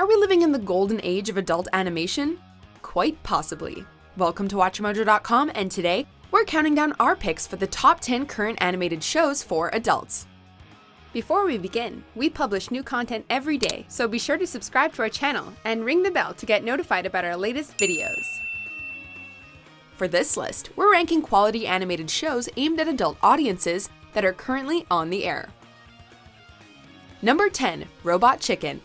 Are we living in the golden age of adult animation? Quite possibly. Welcome to WatchMojo.com, and today, we're counting down our picks for the top 10 current animated shows for adults. Before we begin, we publish new content every day, so be sure to subscribe to our channel and ring the bell to get notified about our latest videos. For this list, we're ranking quality animated shows aimed at adult audiences that are currently on the air. Number 10, Robot Chicken.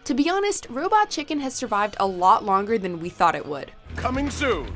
To be honest, Robot Chicken has survived a lot longer than we thought it would. Coming soon,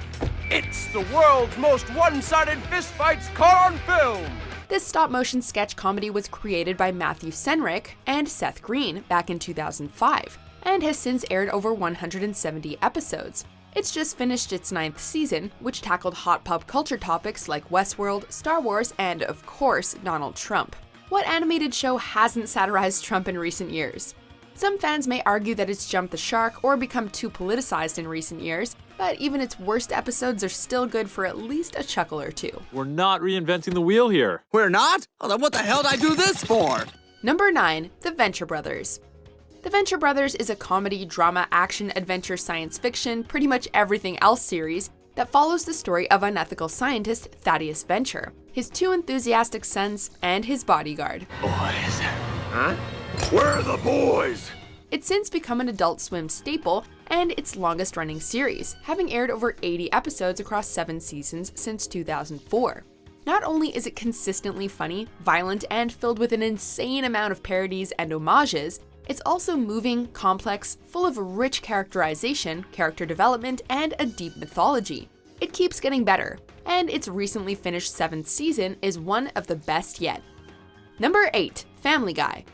it's the world's most one-sided fistfights caught on film! This stop-motion sketch comedy was created by Matthew Senrick and Seth Green back in 2005, and has since aired over 170 episodes. It's just finished its 9th season, which tackled hot pop culture topics like Westworld, Star Wars, and, of course, Donald Trump. What animated show hasn't satirized Trump in recent years? Some fans may argue that it's jumped the shark or become too politicized in recent years, but even its worst episodes are still good for at least a chuckle or two. We're not reinventing the wheel here. We're not? Oh, then what the hell did I do this for? Number 9, The Venture Brothers. The Venture Brothers is a comedy, drama, action, adventure, science fiction, pretty much everything else series that follows the story of unethical scientist Thaddeus Venture, his 2 enthusiastic sons, and his bodyguard. Boys. Huh? Where are the boys? It's since become an Adult Swim staple and its longest-running series, having aired over 80 episodes across 7 seasons since 2004. Not only is it consistently funny, violent, and filled with an insane amount of parodies and homages, it's also moving, complex, full of rich characterization, character development, and a deep mythology. It keeps getting better, and its recently finished 7th season is one of the best yet. Number 8, Family Guy.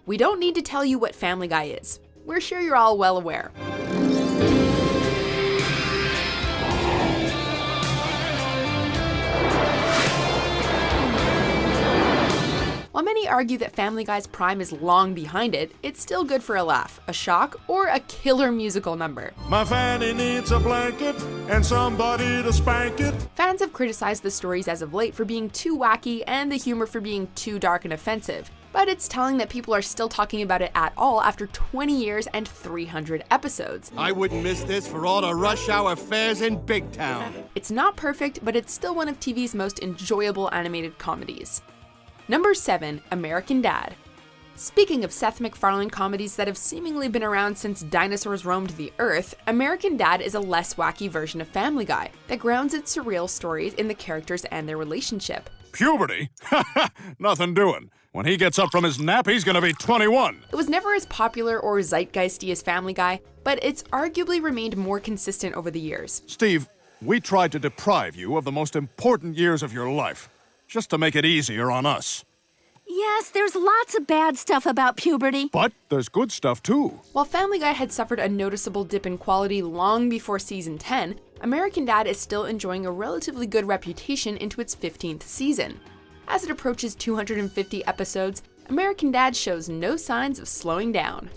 We don't need to tell you what Family Guy is. We're sure you're all well aware. While many argue that Family Guy's prime is long behind it, it's still good for a laugh, a shock, or a killer musical number. My fanny needs a blanket and somebody to spank it. Fans have criticized the stories as of late for being too wacky and the humor for being too dark and offensive, but it's telling that people are still talking about it at all after 20 years and 300 episodes. I wouldn't miss this for all the rush hour fares in Big Town. It's not perfect, but it's still one of TV's most enjoyable animated comedies. Number 7, American Dad. Speaking of Seth MacFarlane comedies that have seemingly been around since dinosaurs roamed the earth, American Dad is a less wacky version of Family Guy that grounds its surreal stories in the characters and their relationship. Puberty? Nothing doing. When he gets up from his nap, he's gonna be 21. It was never as popular or zeitgeisty as Family Guy, but it's arguably remained more consistent over the years. Steve, we tried to deprive you of the most important years of your life, just to make it easier on us. Yes, there's lots of bad stuff about puberty. But there's good stuff too. While Family Guy had suffered a noticeable dip in quality long before season 10, American Dad is still enjoying a relatively good reputation into its 15th season. As it approaches 250 episodes, American Dad shows no signs of slowing down.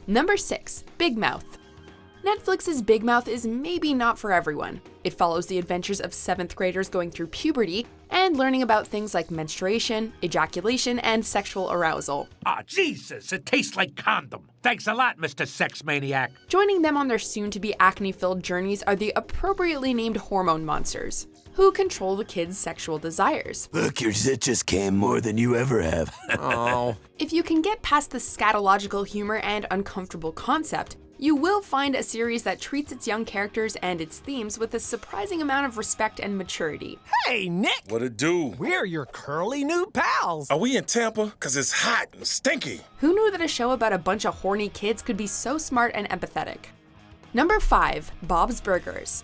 Number 6, Big Mouth. Netflix's Big Mouth is maybe not for everyone. It follows the adventures of 7th graders going through puberty and learning about things like menstruation, ejaculation, and sexual arousal. Ah, Jesus, it tastes like condom. Thanks a lot, Mr. Sex Maniac. Joining them on their soon-to-be acne-filled journeys are the appropriately named hormone monsters, who control the kids' sexual desires. Look, your zit just came more than you ever have. Oh. If you can get past the scatological humor and uncomfortable concept, you will find a series that treats its young characters and its themes with a surprising amount of respect and maturity. Hey, Nick! What it do? We're your curly new pals. Are we in Tampa? 'Cause it's hot and stinky. Who knew that a show about a bunch of horny kids could be so smart and empathetic? Number 5, Bob's Burgers.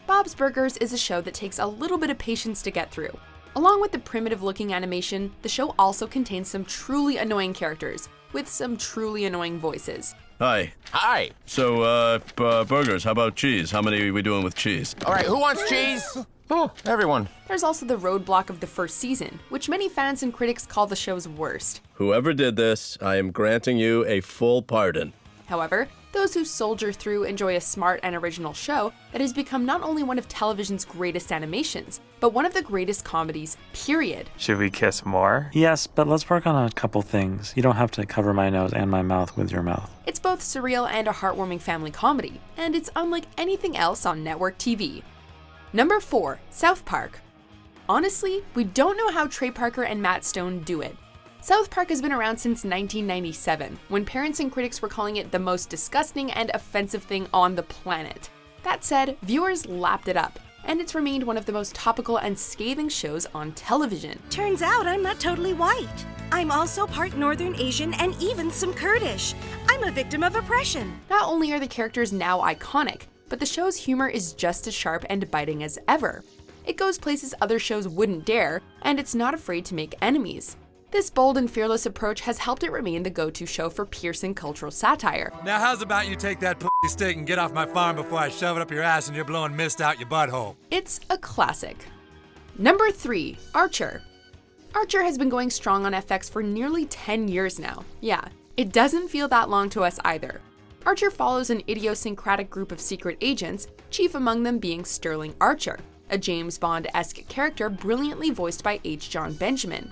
Bob's Burgers is a show that takes a little bit of patience to get through. Along with the primitive-looking animation, the show also contains some truly annoying characters, with some truly annoying voices. Hi. Hi. So, burgers, how about cheese? How many are we doing with cheese? All right, who wants cheese? Oh, everyone. There's also the roadblock of the first season, which many fans and critics call the show's worst. Whoever did this, I am granting you a full pardon. However, those who soldier through enjoy a smart and original show that has become not only one of television's greatest animations, but one of the greatest comedies, period. Should we kiss more? Yes, but let's work on a couple things. You don't have to cover my nose and my mouth with your mouth. It's both surreal and a heartwarming family comedy, and it's unlike anything else on network TV. Number 4, South Park. Honestly, we don't know how Trey Parker and Matt Stone do it. South Park has been around since 1997, when parents and critics were calling it the most disgusting and offensive thing on the planet. That said, viewers lapped it up, and it's remained one of the most topical and scathing shows on television. Turns out I'm not totally white. I'm also part Northern Asian and even some Kurdish. I'm a victim of oppression. Not only are the characters now iconic, but the show's humor is just as sharp and biting as ever. It goes places other shows wouldn't dare, and it's not afraid to make enemies. This bold and fearless approach has helped it remain the go-to show for piercing cultural satire. Now how's about you take that pussy stick and get off my farm before I shove it up your ass and you're blowing mist out your butthole? It's a classic. Number 3, Archer. Archer has been going strong on FX for nearly 10 years now. Yeah, it doesn't feel that long to us either. Archer follows an idiosyncratic group of secret agents, chief among them being Sterling Archer, a James Bond-esque character brilliantly voiced by H. John Benjamin.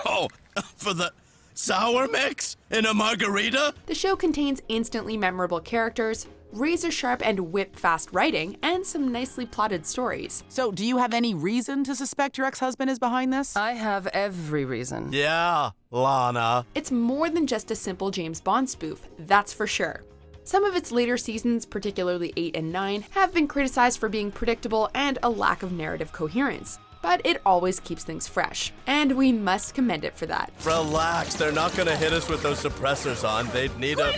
Oh, for the sour mix in a margarita? The show contains instantly memorable characters, razor-sharp and whip-fast writing, and some nicely plotted stories. So, do you have any reason to suspect your ex-husband is behind this? I have every reason. Yeah, Lana. It's more than just a simple James Bond spoof, that's for sure. Some of its later seasons, particularly 8 and 9, have been criticized for being predictable and a lack of narrative coherence. But it always keeps things fresh, and we must commend it for that. Relax, they're not gonna hit us with those suppressors on. They'd need a...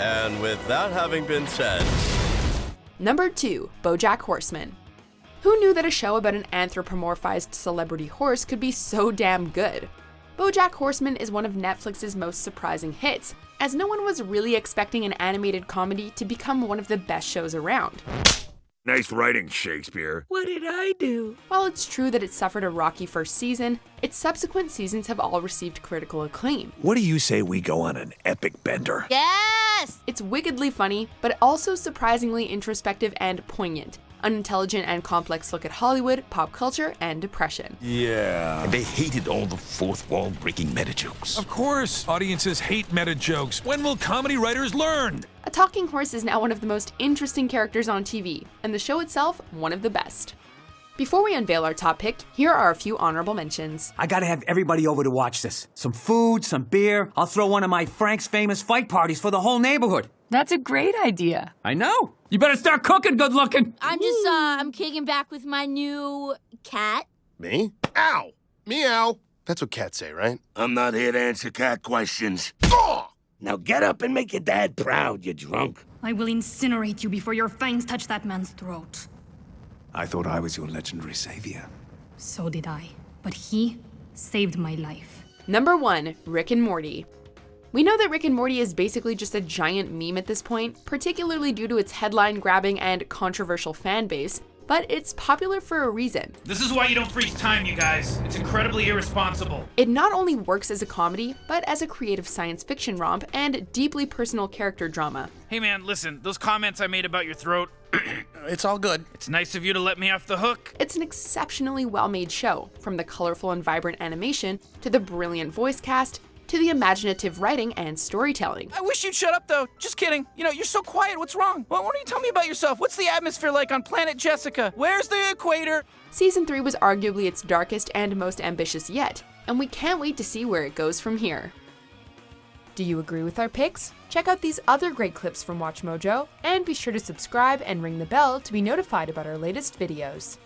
And with that having been said... Number 2, BoJack Horseman. Who knew that a show about an anthropomorphized celebrity horse could be so damn good? BoJack Horseman is one of Netflix's most surprising hits, as no one was really expecting an animated comedy to become one of the best shows around. Nice writing, Shakespeare. What did I do? While it's true that it suffered a rocky first season, its subsequent seasons have all received critical acclaim. What do you say we go on an epic bender? Yes! It's wickedly funny, but also surprisingly introspective and poignant. An intelligent and complex look at Hollywood, pop culture, and depression. Yeah. They hated all the fourth wall breaking meta jokes. Of course, audiences hate meta jokes. When will comedy writers learn? A talking horse is now one of the most interesting characters on TV, and the show itself, one of the best. Before we unveil our top pick, here are a few honorable mentions. I gotta have everybody over to watch this. Some food, some beer. I'll throw one of my Frank's Famous fight parties for the whole neighborhood. That's a great idea. I know. You better start cooking, good looking. I'm kicking back with my new cat. Me? Ow! Meow. That's what cats say, right? I'm not here to answer cat questions. Now get up and make your dad proud, you drunk. I will incinerate you before your fangs touch that man's throat. I thought I was your legendary savior. So did I. But he saved my life. Number 1, Rick and Morty. We know that Rick and Morty is basically just a giant meme at this point, particularly due to its headline-grabbing and controversial fan base, but it's popular for a reason. This is why you don't freeze time, you guys. It's incredibly irresponsible. It not only works as a comedy, but as a creative science fiction romp and deeply personal character drama. Hey man, listen, those comments I made about your throat, It's all good. it's nice of you to let me off the hook. It's an exceptionally well-made show, from the colorful and vibrant animation, to the brilliant voice cast, to the imaginative writing and storytelling. I wish you'd shut up, though. Just kidding. You know, you're so quiet. What's wrong? Why don't you tell me about yourself? What's the atmosphere like on planet Jessica? Where's the equator? Season 3 was arguably its darkest and most ambitious yet, and we can't wait to see where it goes from here. Do you agree with our picks? Check out these other great clips from WatchMojo, and be sure to subscribe and ring the bell to be notified about our latest videos.